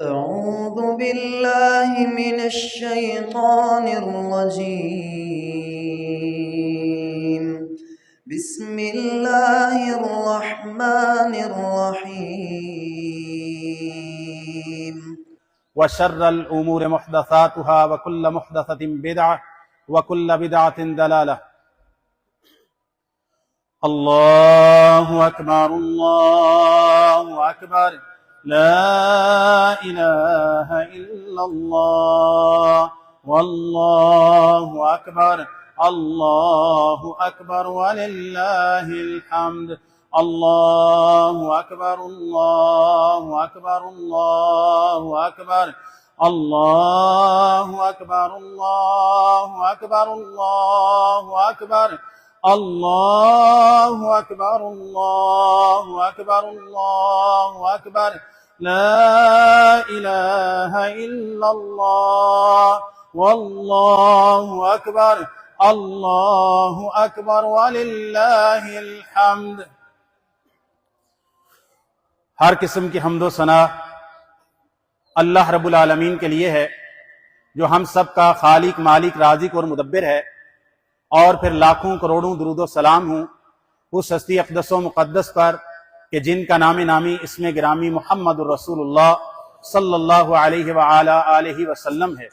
أعوذ بالله من الشيطان الرجيم. بسم الله الرحمن الرحيم. وشر الأمور محدثاتها وكل محدثة بدعة وكل بدعة ضلالة. الله أكبر الله أكبر لا إله إلا الله والله أكبر الله أكبر ولله الحمد. الله أكبر الله أكبر الله أكبر الله أكبر الله أكبر الله أكبر الله أكبر الله أكبر الله أكبر لا إله إلا الله والله أكبر الله أكبر ولله الحمد. ہر قسم کی حمد و ثنا اللہ رب العالمین کے لیے ہے جو ہم سب کا خالق مالک رازق اور مدبر ہے، اور پھر لاکھوں کروڑوں درود و سلام ہوں اس ہستی اقدس و مقدس پر کہ جن کا نام نامی اسم گرامی محمد الرسول اللہ صلی اللہ علیہ وآلہ وسلم ہے.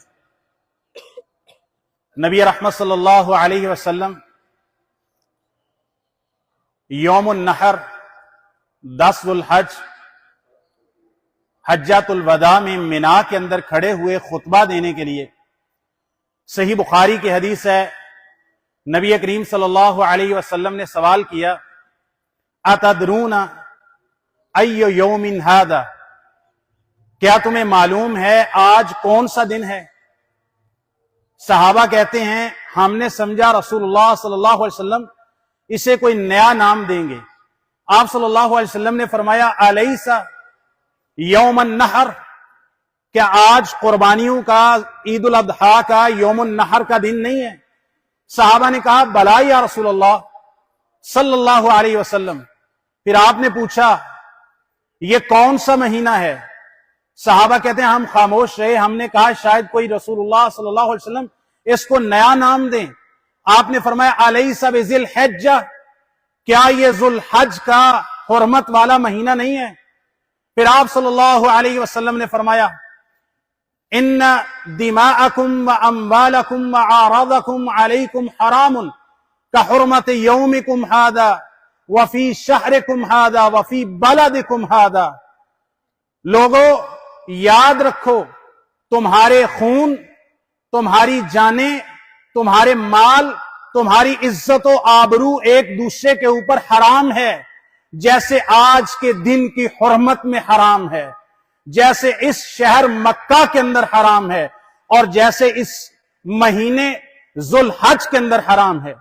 نبی رحمت صلی اللہ علیہ وسلم یوم النحر 10 ذو الحج حجۃ الوداع میں منا کے اندر کھڑے ہوئے خطبہ دینے کے لیے، صحیح بخاری کی حدیث ہے، نبی کریم صلی اللہ علیہ وسلم نے سوال کیا اتدرون ای یوم ھذا، کیا تمہیں معلوم ہے آج کون سا دن ہے؟ صحابہ کہتے ہیں ہم نے سمجھا رسول اللہ صلی اللہ علیہ وسلم اسے کوئی نیا نام دیں گے. آپ صلی اللہ علیہ وسلم نے فرمایا الیس یوم النحر، کیا آج قربانیوں کا عید الاضحیٰ کا یوم النحر کا دن نہیں ہے؟ صحابہ نے کہا بلا یا رسول اللہ صلی اللہ علیہ وسلم. پھر آپ نے پوچھا یہ کون سا مہینہ ہے؟ صحابہ کہتے ہیں ہم خاموش رہے، ہم نے کہا شاید کوئی رسول اللہ صلی اللہ علیہ وسلم اس کو نیا نام دیں. آپ نے فرمایا الیس بذی الحجہ، کیا یہ ذو الحج کا حرمت والا مہینہ نہیں ہے؟ پھر آپ صلی اللہ علیہ وسلم نے فرمایا ان دماءکم واموالکم واعراضکم علیکم حرام کحرمت یومکم ھذا وفی شہرکم ھذا وفی بلدکم ھذا. لوگوں یاد رکھو تمہارے خون، تمہاری جانیں، تمہارے مال، تمہاری عزت و آبرو ایک دوسرے کے اوپر حرام ہے، جیسے آج کے دن کی حرمت میں حرام ہے، جیسے اس شہر مکہ کے اندر حرام ہے، اور جیسے اس مہینے ذو الحج کے اندر حرام ہے.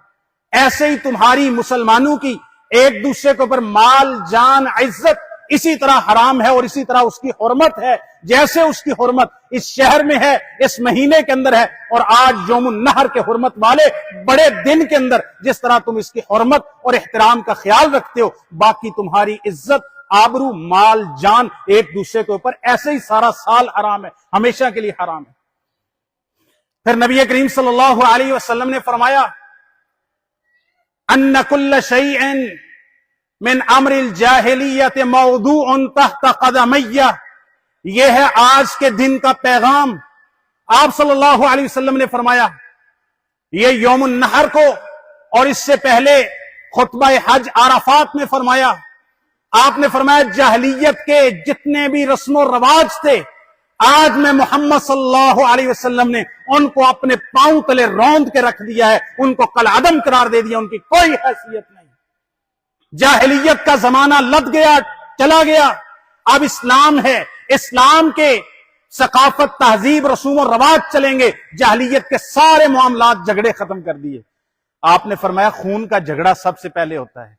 ایسے ہی تمہاری مسلمانوں کی ایک دوسرے کے اوپر مال، جان، عزت اسی طرح حرام ہے، اور اسی طرح اس کی حرمت ہے جیسے اس کی حرمت اس شہر میں ہے، اس مہینے کے اندر ہے. اور آج یوم النحر کے حرمت والے بڑے دن کے اندر جس طرح تم اس کی حرمت اور احترام کا خیال رکھتے ہو، باقی تمہاری عزت، آبرو، مال، جان ایک دوسرے کے اوپر ایسے ہی سارا سال حرام ہے، ہمیشہ کے لیے حرام ہے. پھر نبی کریم صلی اللہ علیہ وسلم نے فرمایا ان کل شیء من امر الجاہلیت موضوع تحت قدمی، یہ ہے آج کے دن کا پیغام. آپ صلی اللہ علیہ وسلم نے فرمایا یہ یوم النحر کو اور اس سے پہلے خطبہ حج عرفات میں فرمایا. آپ نے فرمایا جاہلیت کے جتنے بھی رسم و رواج تھے آج میں محمد صلی اللہ علیہ وسلم نے ان کو اپنے پاؤں تلے روند کے رکھ دیا ہے، ان کو کالعدم قرار دے دیا، ان کی کوئی حیثیت نہیں. جاہلیت کا زمانہ لد گیا، چلا گیا. اب اسلام ہے، اسلام کے ثقافت، تہذیب، رسوم و رواج چلیں گے. جاہلیت کے سارے معاملات، جھگڑے ختم کر دیے. آپ نے فرمایا خون کا جھگڑا سب سے پہلے ہوتا ہے.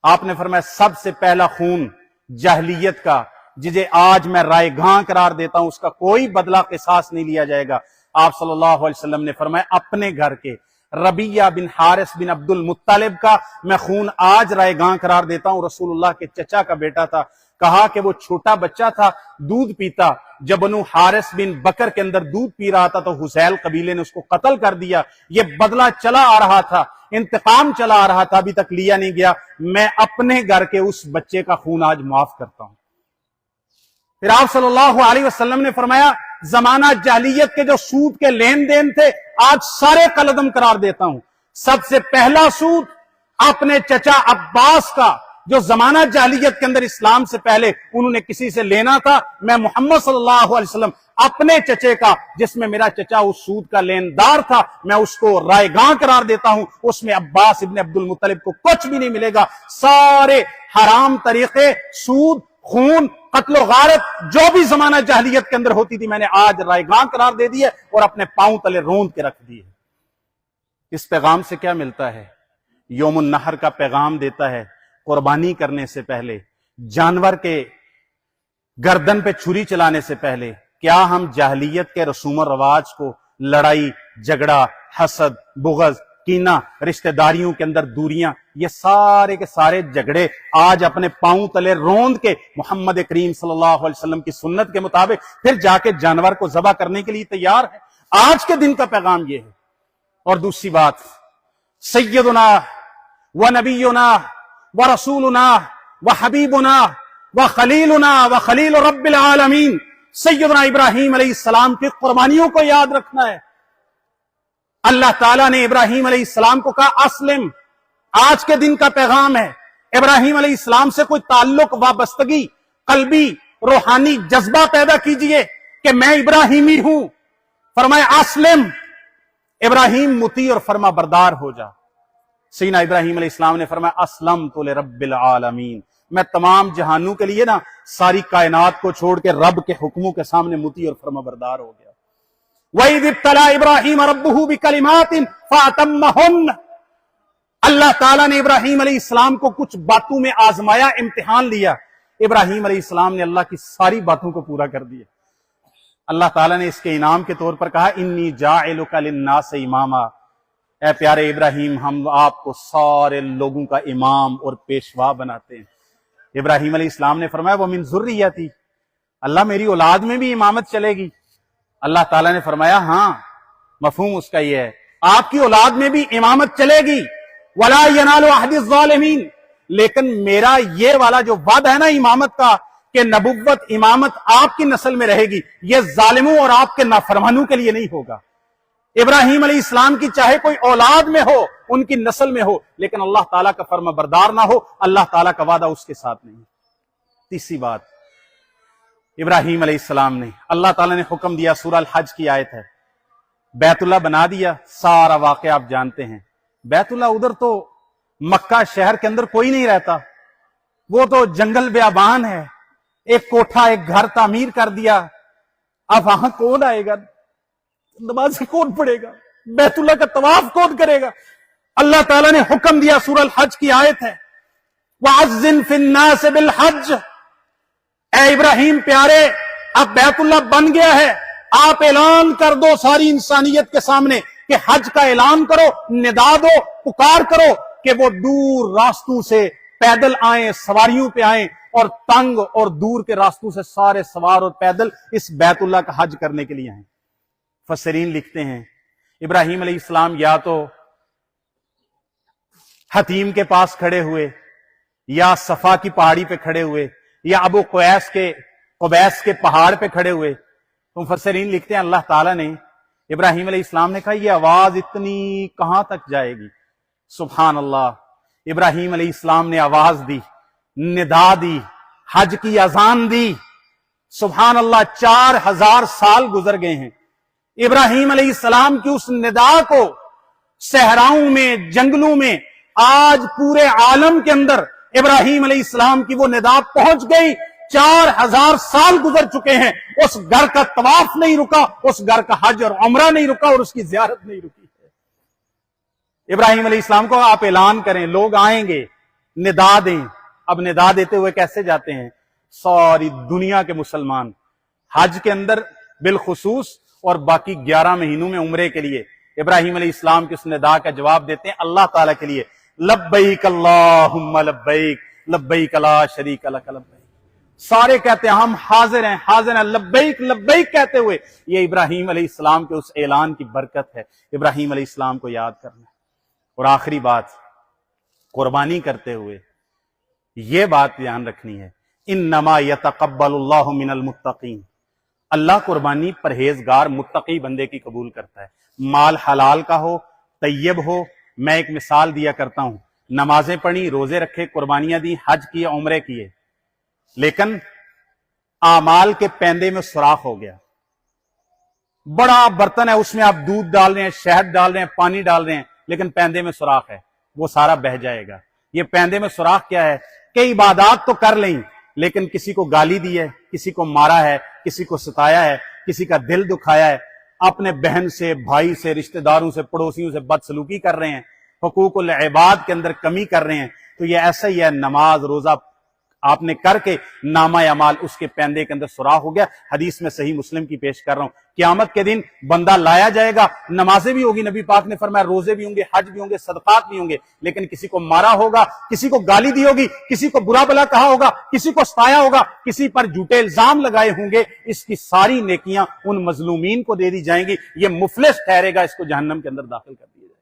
آپ نے فرمایا سب سے پہلا خون جاہلیت کا، جسے آج میں رائے گاں قرار دیتا ہوں، اس کا کوئی بدلہ قصاص نہیں لیا جائے گا. آپ صلی اللہ علیہ وسلم نے فرمایا اپنے گھر کے ربیہ بن حارث بن عبد المطلب کا میں خون آج رائے گاں قرار دیتا ہوں. رسول اللہ کے چچا کا بیٹا تھا. کہا کہ وہ چھوٹا بچہ تھا، دودھ پیتا، جب بنو حارث بن بکر کے اندر دودھ پی رہا تھا تو حسیل قبیلے نے اس کو قتل کر دیا. یہ بدلہ چلا آ رہا تھا, انتقام چلا آ رہا تھا, ابھی تک لیا نہیں گیا. میں اپنے گھر کے اس بچے کا خون آج معاف کرتا ہوں. پھر آپ صلی اللہ علیہ وسلم نے فرمایا زمانہ جاہلیت کے جو سود کے لین دین تھے آج سارے قلعدم قرار دیتا ہوں. سب سے پہلا سود اپنے چچا عباس کا, جو زمانہ جاہلیت کے اندر اسلام سے پہلے انہوں نے کسی سے لینا تھا, میں محمد صلی اللہ علیہ وسلم اپنے چچے کا, جس میں میرا چچا اس سود کا لیندار تھا, میں اس کو رائے گاں قرار دیتا ہوں. اس میں عباس ابن عبد المطلب کو کچھ بھی نہیں ملے گا. سارے حرام طریقے, سود, خون, قتل و غارت جو بھی زمانہ جاہلیت کے اندر ہوتی تھی میں نے آج رائے گاں قرار دے دی ہے اور اپنے پاؤں تلے روند کے رکھ دی ہے. اس پیغام سے کیا ملتا ہے؟ یوم النحر کا پیغام دیتا ہے قربانی کرنے سے پہلے, جانور کے گردن پہ چھری چلانے سے پہلے کیا ہم جاہلیت کے رسوم و رواج کو, لڑائی جھگڑا, حسد, بغض, کینہ, رشتہ داریوں کے اندر دوریاں, یہ سارے کے سارے جھگڑے آج اپنے پاؤں تلے روند کے محمد کریم صلی اللہ علیہ وسلم کی سنت کے مطابق پھر جا کے جانور کو ذبح کرنے کے لیے تیار ہے؟ آج کے دن کا پیغام یہ ہے. اور دوسری بات, سیدنا و نبینا و رسولنا و حبیبنا و خلیلنا و خلیل رب العالمین سیدنا ابراہیم علیہ السلام کی قربانیوں کو یاد رکھنا ہے. اللہ تعالیٰ نے ابراہیم علیہ السلام کو کہا اسلم. آج کے دن کا پیغام ہے ابراہیم علیہ السلام سے کوئی تعلق, وابستگی, قلبی روحانی جذبہ پیدا کیجئے کہ میں ابراہیمی ہوں. فرمایا اسلم, ابراہیم مطیع اور فرما بردار ہو جا. سیدنا ابراہیم علیہ السلام نے فرمایا اسلمت لرب العالمین, میں تمام جہانوں کے لیے نا ساری کائنات کو چھوڑ کے رب کے حکموں کے سامنے مطیع اور فرما بردار ہو گیا. وَإِذِ ابْتَلَىٰ إِبْرَاهِيمَ رَبُّهُ بِكَلِمَاتٍ فَأَتَمَّهُنَّ, اللہ تعالیٰ نے ابراہیم علیہ السلام کو کچھ باتوں میں آزمایا, امتحان لیا. ابراہیم علیہ السلام نے اللہ کی ساری باتوں کو پورا کر دیا. اللہ تعالیٰ نے اس کے انعام کے طور پر کہا انی جاعلک للناس اماما, اے پیارے ابراہیم ہم آپ کو سارے لوگوں کا امام اور پیشوا بناتے ہیں. ابراہیم علیہ السلام نے فرمایا وہ من ذریتی, اللہ میری اولاد میں بھی امامت چلے گی. اللہ تعالیٰ نے فرمایا ہاں, مفہوم اس کا یہ ہے آپ کی اولاد میں بھی امامت چلے گی. ولا ینال عہد الظالمین, لیکن میرا یہ والا جو وعدہ ہے نا امامت کا کہ نبوت امامت آپ کی نسل میں رہے گی, یہ ظالموں اور آپ کے نافرمانوں کے لیے نہیں ہوگا. ابراہیم علیہ السلام کی چاہے کوئی اولاد میں ہو, ان کی نسل میں ہو, لیکن اللہ تعالیٰ کا فرما بردار نہ ہو, اللہ تعالیٰ کا وعدہ اس کے ساتھ نہیں. تیسری بات, ابراہیم علیہ السلام نے, اللہ تعالیٰ نے حکم دیا, سورہ الحج کی آیت ہے, بیت اللہ بنا دیا. سارا واقعہ آپ جانتے ہیں. بیت اللہ ادھر تو مکہ شہر کے اندر کوئی نہیں رہتا, وہ تو جنگل بیابان ہے. ایک کوٹھا, ایک گھر تعمیر کر دیا. اب وہاں کون آئے گا, نماز کون پڑھے گا, بیت اللہ کا طواف کون کرے گا؟ اللہ تعالیٰ نے حکم دیا, سورہ الحج کی آیت ہے, وَعَزِّن فِي النَّاسِ بِالْحَجِّ, اے ابراہیم پیارے اب بیت اللہ بن گیا ہے, آپ اعلان کر دو ساری انسانیت کے سامنے کہ حج کا اعلان کرو, ندا دو, پکار کرو کہ وہ دور راستوں سے پیدل آئیں, سواریوں پہ آئیں, اور تنگ اور دور کے راستوں سے سارے سوار اور پیدل اس بیت اللہ کا حج کرنے کے لیے آئیں. مفسرین لکھتے ہیں ابراہیم علیہ السلام یا تو حتیم کے پاس کھڑے ہوئے, یا صفا کی پہاڑی پہ کھڑے ہوئے, یا ابو قبیس کے پہاڑ پہ کھڑے ہوئے. تو مفسرین لکھتے ہیں اللہ تعالیٰ نے, ابراہیم علیہ السلام نے کہا یہ آواز اتنی کہاں تک جائے گی. سبحان اللہ, ابراہیم علیہ السلام نے آواز دی, ندا دی, حج کی اذان دی. سبحان اللہ, 4000 سال گزر گئے ہیں. ابراہیم علیہ السلام کی اس ندا کو صحراؤں میں, جنگلوں میں, آج پورے عالم کے اندر ابراہیم علیہ السلام کی وہ ندا پہنچ گئی. 4000 سال گزر چکے ہیں, اس گھر کا طواف نہیں رکا, اس گھر کا حج اور عمرہ نہیں رکا, اور اس کی زیارت نہیں رکی ہے. ابراہیم علیہ السلام کو آپ اعلان کریں, لوگ آئیں گے, ندا دیں. اب ندا دیتے ہوئے کیسے جاتے ہیں؟ ساری دنیا کے مسلمان حج کے اندر بالخصوص اور باقی 11 مہینوں میں عمرے کے لیے ابراہیم علیہ السلام کی اس ندا کا جواب دیتے ہیں اللہ تعالیٰ کے لیے, لبیک اللہم لبیک لبیک لا شریک لک لبیک. سارے کہتے ہیں ہم حاضر ہیں لبیک لبیک کہتے ہوئے. یہ ابراہیم علیہ السلام کے اس اعلان کی برکت ہے. ابراہیم علیہ السلام کو یاد کرنا. اور آخری بات، قربانی کرتے ہوئے یہ بات دھیان رکھنی ہے، انما یتقبل اللہ من المتقین. اللہ قربانی پرہیزگار متقی بندے کی قبول کرتا ہے. مال حلال کا ہو، طیب ہو. میں ایک مثال دیا کرتا ہوں، نمازیں پڑھی، روزے رکھے، قربانیاں دی، حج کیے، عمرے کیے، لیکن اعمال کے پیندے میں سوراخ ہو گیا. بڑا برتن ہے، اس میں آپ دودھ ڈال رہے ہیں، شہد ڈال رہے ہیں، پانی ڈال رہے ہیں، لیکن پیندے میں سوراخ ہے، وہ سارا بہہ جائے گا. یہ پیندے میں سوراخ کیا ہے کہ عبادات تو کر لیں لیکن کسی کو گالی دی ہے، کسی کو مارا ہے، کسی کو ستایا ہے، کسی کا دل دکھایا ہے، اپنے بہن سے، بھائی سے، رشتہ داروں سے، پڑوسیوں سے بدسلوکی کر رہے ہیں، حقوق العباد کے اندر کمی کر رہے ہیں. تو یہ ایسا ہی ہے، نماز روزہ آپ نے کر کے نامہ اعمال اس کے پیندے کے اندر سوراخ ہو گیا. حدیث میں صحیح مسلم کی پیش کر رہا ہوں، قیامت کے دن بندہ لایا جائے گا، نمازیں بھی ہوگی، نبی پاک نے فرمایا روزے بھی ہوں گے، حج بھی ہوں گے، صدقات بھی ہوں گے، لیکن کسی کو مارا ہوگا، کسی کو گالی دی ہوگی، کسی کو برا بلا کہا ہوگا، کسی کو ستایا ہوگا، کسی پر جھوٹے الزام لگائے ہوں گے. اس کی ساری نیکیاں ان مظلومین کو دے دی جائیں گی. یہ مفلس ٹھہرے گا، اس کو جہنم کے اندر داخل کر دیا جائے گا.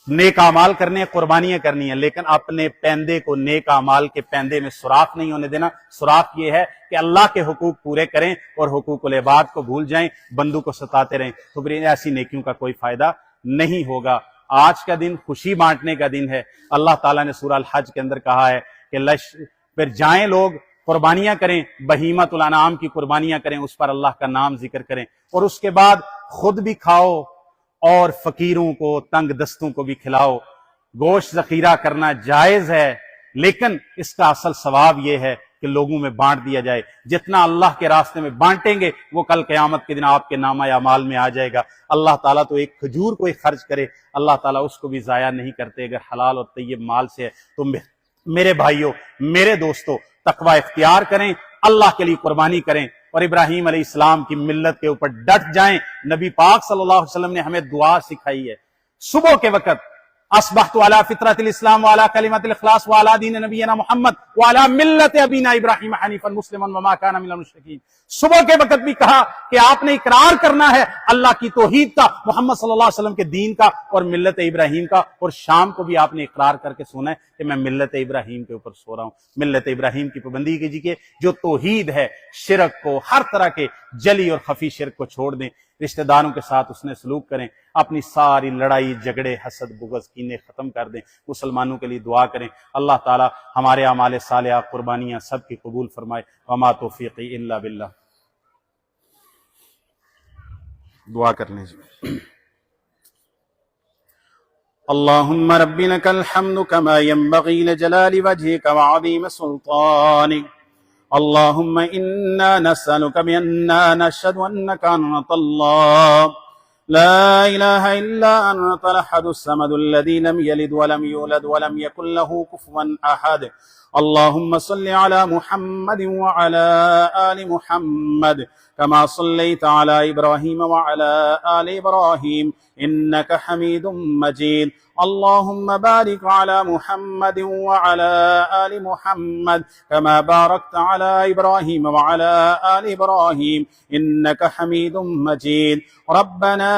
نیک اعمال کرنے ہیں، قربانیاں کرنی ہیں، لیکن اپنے پیندے کو نیک اعمال کے پیندے میں سوراخ نہیں ہونے دینا. سوراخ یہ ہے کہ اللہ کے حقوق پورے کریں اور حقوق العباد کو بھول جائیں، بندوں کو ستاتے رہیں، تو پھر ایسی نیکیوں کا کوئی فائدہ نہیں ہوگا. آج کا دن خوشی بانٹنے کا دن ہے. اللہ تعالیٰ نے سورہ الحج کے اندر کہا ہے کہ پھر جائیں لوگ، قربانیاں کریں، بہیمۃ الانعام کی قربانیاں کریں، اس پر اللہ کا نام ذکر کریں، اور اس کے بعد خود بھی کھاؤ اور فقیروں کو، تنگ دستوں کو بھی کھلاؤ. گوشت ذخیرہ کرنا جائز ہے، لیکن اس کا اصل ثواب یہ ہے کہ لوگوں میں بانٹ دیا جائے. جتنا اللہ کے راستے میں بانٹیں گے وہ کل قیامت کے دن آپ کے نامہ اعمال میں آ جائے گا. اللہ تعالیٰ تو ایک کھجور کوئی خرچ کرے، اللہ تعالیٰ اس کو بھی ضائع نہیں کرتے اگر حلال اور طیب مال سے ہے. تو میرے بھائیوں، میرے دوستوں، تقوی اختیار کریں، اللہ کے لیے قربانی کریں اور ابراہیم علیہ السلام کی ملت کے اوپر ڈٹ جائیں. نبی پاک صلی اللہ علیہ وسلم نے ہمیں دعا سکھائی ہے صبح کے وقت، اصبحت علی فطرت الاسلام وعلی کلمۃ الاخلاص وعلی دین نبینا محمد وعلی ملت ابینا ابراہیم حنیفا مسلما وما کان من المشرکین. صبح کے وقت بھی کہا کہ آپ نے اقرار کرنا ہے اللہ کی توحید کا، محمد صلی اللہ علیہ وسلم کے دین کا اور ملت ابراہیم کا. اور شام کو بھی آپ نے اقرار کر کے سونا ہے کہ میں ملت ابراہیم کے اوپر سو رہا ہوں. ملت ابراہیم کی پابندی کیجیے، جو توحید ہے، شرک کو، ہر طرح کے جلی اور خفی شرک کو چھوڑ دیں، رشتہ داروں کے ساتھ اس نے سلوک کریں، اپنی ساری لڑائی جھگڑے حسد بغض کینے ختم کر دیں، مسلمانوں کے لیے دعا کریں. اللہ تعالی ہمارے اعمال صالحہ قربانیاں سب کی قبول فرمائے. وما توفیقی الا باللہ. دعا کر لیجیے. اللهم رب لك الحمد كما ينبغي لجلال وجهك وعظيم سلطانك. اللهم إنا نسألك بأننا نشهد أنك أنت الله لا إله إلا أنت الأحد الصمد الذي لم يلد ولم يولد ولم يكن له كفوا أحد. اللهم صل على محمد وعلى آل محمد كما صليت على إبراهيم وعلى آل إبراهيم إنك حميد مجيد. اللهم بارك على محمد وعلى آل محمد كما باركت على إبراهيم وعلى آل إبراهيم إنك حميد مجيد. ربنا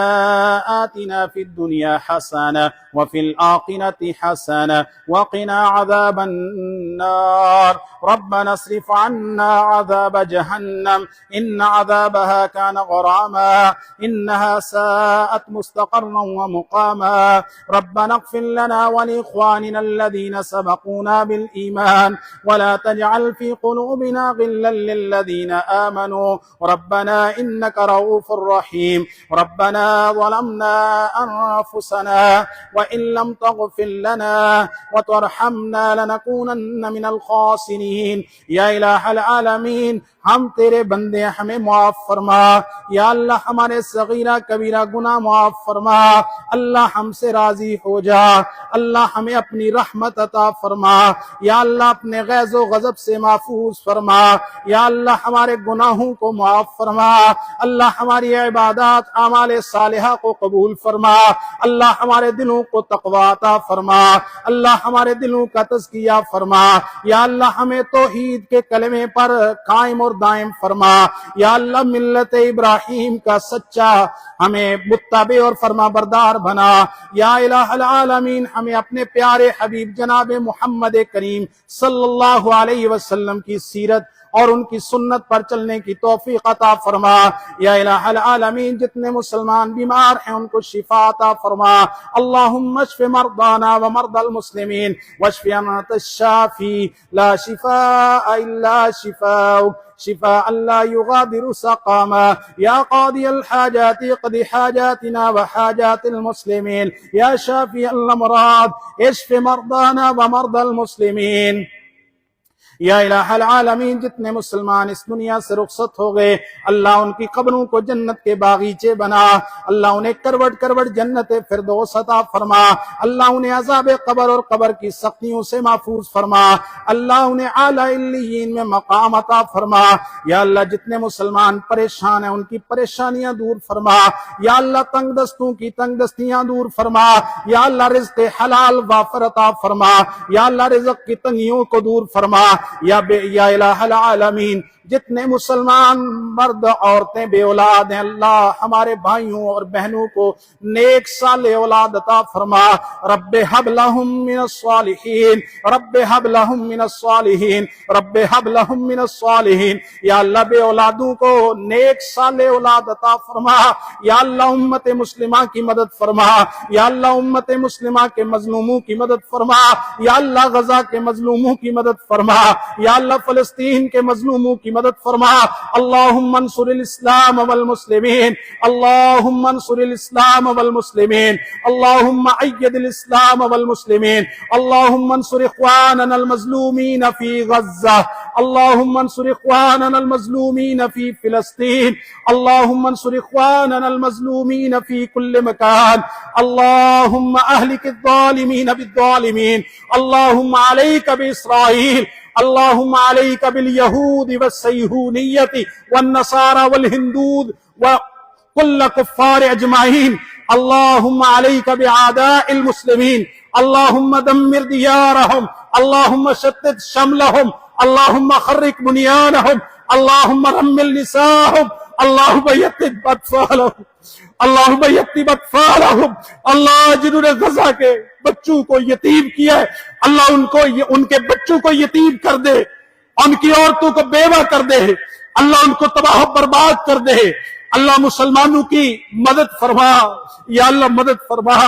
آتنا في الدنيا حسنة وفي الآخرة حسنة وقنا عذاب النار. ربنا اصرف عنا عذاب جهنم إن عذابها كان غراما إنها ساءت مستقرا ومقاما. ربنا اغفر لنا ولإخواننا الذين سبقونا بالإيمان ولا تجعل في قلوبنا غلا للذين آمنوا ربنا إنك رؤوف رحيم. ربنا ظلمنا أنفسنا وإن لم تغفر لنا وترحمنا لنكونن من الخاسرين. یا الہ العالمین، ہم تیرے بندے، ہمیں معاف فرما. یا اللہ ہمارے صغیرہ کبیرہ گناہ معاف فرما. اللہ ہم سے راضی ہو جا۔ اللہ ہمیں اپنی رحمت عطا فرما، یا اللہ اپنے غیظ و غضب سے محفوظ فرما، یا اللہ ہمارے گناہوں کو معاف فرما، اللہ ہماری عبادات اعمال صالحہ کو قبول فرما، اللہ ہمارے دلوں کو تقویٰ عطا فرما، اللہ ہمارے دلوں کا تزکیہ فرما، یا اللہ ہمیں توحید کے کلمے پر قائم اور دائم فرما، یا اللہ ملت ابراہیم کا سچا ہمیں متبع اور فرما بردار بنا، یا الہ العالمین ہمیں اپنے پیارے حبیب جناب محمد کریم صلی اللہ علیہ وسلم کی سیرت اور ان کی سنت پر چلنے کی توفیق عطا فرما، یا الہ العالمین جتنے مسلمان بیمار ہیں ان کو شفا عطا فرما، اللہم اشف مرضانا ومرضى المسلمین واشف انت الشافی لا شفاء الا شفاؤک شفاء لا يغادر سقاما، یا قاضی الحاجات اقض حاجاتنا وحاجات المسلمین، یا شافی الامراض اشف مرضانا ومرضى المسلمین، یا الہ العالمین جتنے مسلمان اس دنیا سے رخصت ہو گئے اللہ ان کی قبروں کو جنت کے باغیچے بنا، اللہ انہیں کروٹ کروٹ جنت فردوس عطا فرما، اللہ انہیں عذاب قبر اور قبر کی سختیوں سے محفوظ فرما، اللہ انہیں اعلی علیین میں مقام عطا فرما، یا اللہ جتنے مسلمان پریشان ہیں ان کی پریشانیاں دور فرما، یا اللہ تنگ دستوں کی تنگ دستیاں دور فرما، یا اللہ رزق حلال وافر عطا فرما، یا اللہ رزق کی تنگیوں کو دور فرما، یا الہ العالمین جتنے مسلمان مرد عورتیں بے اولاد ہیں اللہ ہمارے بھائیوں اور بہنوں کو نیک صالح اولاد عطا فرما، رب حب لہم من الصالحین، رب حب لہم من الصالحین، رب حب لہم من الصالحین، یا اللہ بے اولادوں کو نیک صالح اولاد عطا فرما، یا اللہ امت مسلمہ کی مدد فرما، یا اللہ امت مسلمہ کے مظلوموں کی مدد فرما، یا اللہ غزہ کے مظلوموں کی مدد فرما، یا اللہ فلسطین کے مظلوموں کی مدد فرما، اللہم انصر الاسلام والمسلمین، اللہم انصر الاسلام والمسلمین، اللہم اید الاسلام والمسلمین، اللہم انصر اخواننا المظلومین فی غزہ، اللہم انصر اخواننا المظلومین فی فلسطین، اللہم انصر اخواننا المظلومین فی کل مکان، اللہم اہلک الظالمین بالظالمین، اللہم علیک باسرائیل، اللہم علیک بالیہود والسیہونیت والنصارى والہندود وکل کفار اجمعین، اللہم علیک بعداء المسلمین، اللہم دمر دیارہم، اللہم شتت شملہم، اللہم خرق بنیانہم، اللہم رمل نساہم، اللہم یتب اطفالہم، اللہم یتب اطفالہم، اللہ جنہوں نے غزہ کے بچوں کو یتیم کیا ہے اللہ ان کے بچوں کو یتیم کر دے، ان کی عورتوں کو بیوہ کر دے، اللہ ان کو تباہ و برباد کر دے، اللہ مسلمانوں کی مدد فرما، یا اللہ مدد فرما،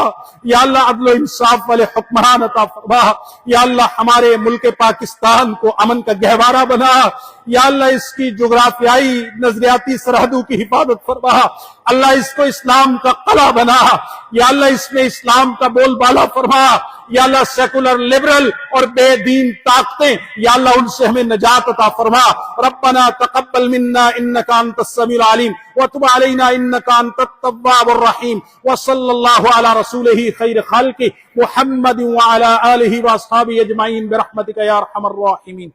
یا اللہ عدل و انصاف والے حکمران عطا فرما، یا اللہ ہمارے ملک پاکستان کو امن کا گہوارہ بنا، یا اللہ اس کی جغرافیائی نظریاتی سرحدوں کی حفاظت فرما، اللہ اس کو اسلام کا قلعہ بنا، یا اللہ اس میں اسلام کا بول بالا فرما، یا اللہ سیکولر لبرل اور بے دین طاقتیں یا اللہ ان سے ہمیں نجات عطا فرما، ربنا تقبل منا انك انت السميع العليم وتب علينا انك انت التواب الرحيم، وصلى الله على رسوله خير خلقه محمد وعلى آله واصحابه اجمعين برحمتك يا ارحم الراحمين۔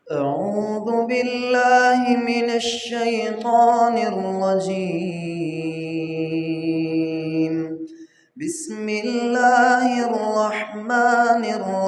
اعوذ باللہ من الشیطان الرجیم، بسم اللہ الرحمن الرحیم۔